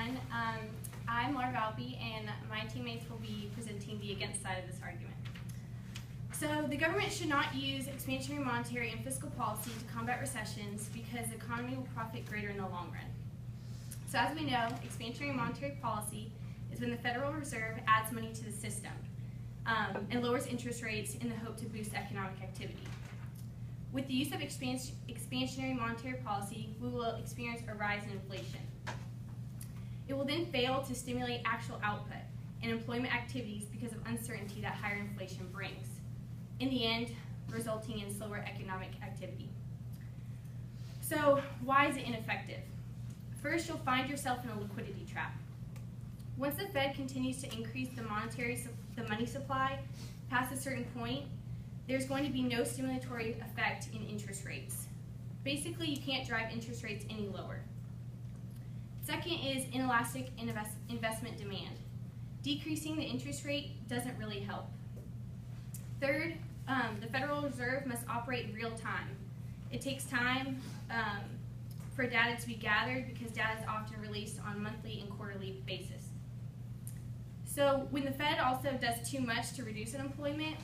everyone. I'm Laura Valby, and my teammates will be presenting the against side of this argument. So the government should not use expansionary monetary and fiscal policy to combat recessions because the economy will profit greater in the long run. So as we know, expansionary monetary policy is when the Federal Reserve adds money to the system and lowers interest rates in the hope to boost economic activity. With the use of expansionary monetary policy, we will experience a rise in inflation. It will then fail to stimulate actual output and employment activities because of uncertainty that higher inflation brings, in the end, resulting in slower economic activity. So why is it ineffective? First, you'll find yourself in a liquidity trap. Once the Fed continues to increase the money supply past a certain point, there's going to be no stimulatory effect in interest rates. Basically, you can't drive interest rates any lower. Second is inelastic investment demand. Decreasing the interest rate doesn't really help. Third, the Federal Reserve must operate in real time. It takes time for data to be gathered because data is often released on a monthly and quarterly basis. So when the Fed also does too much to reduce unemployment,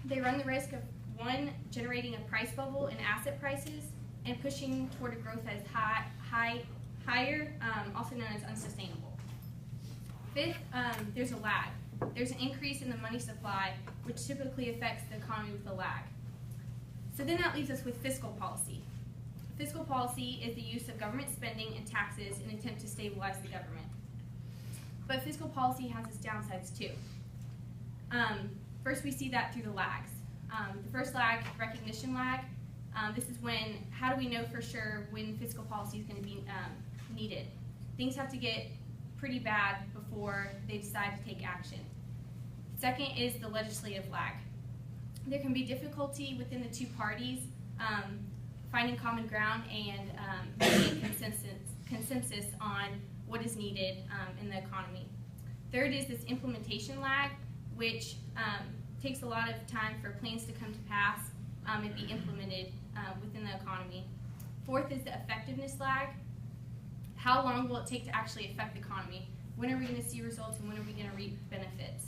they run the risk of, one, generating a price bubble in asset prices and pushing toward a growth that is higher, also known as unsustainable. Fifth, there's a lag. There's an increase in the money supply, which typically affects the economy with a lag. So then that leaves us with fiscal policy. Fiscal policy is the use of government spending and taxes in an attempt to stabilize the government. But fiscal policy has its downsides too. First, we see that through the lags. The first lag, recognition lag. This is when, how do we know for sure when fiscal policy is going to be needed? Things have to get pretty bad before they decide to take action. Second is the legislative lag. There can be difficulty within the two parties finding common ground and making consensus on what is needed in the economy. Third is this implementation lag, which takes a lot of time for plans to come to pass and be implemented within the economy. Fourth is the effectiveness lag. How long will it take to actually affect the economy? When are we going to see results and when are we going to reap benefits?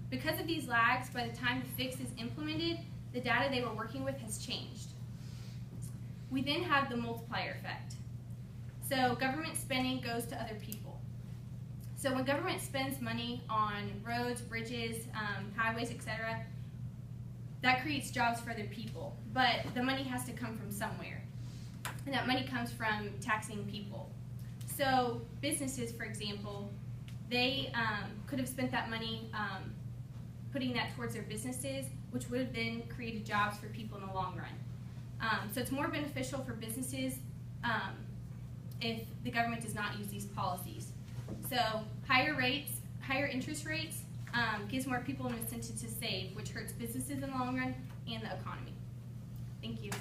Because of these lags, by the time the fix is implemented, the data they were working with has changed. We then have the multiplier effect. So government spending goes to other people. So when government spends money on roads, bridges, highways, etc., that creates jobs for other people. But the money has to come from somewhere. And that money comes from taxing people. So businesses, for example, they could have spent that money putting that towards their businesses, which would have then created jobs for people in the long run. So it's more beneficial for businesses if the government does not use these policies. So higher interest rates gives more people an incentive to save, which hurts businesses in the long run and the economy. Thank you.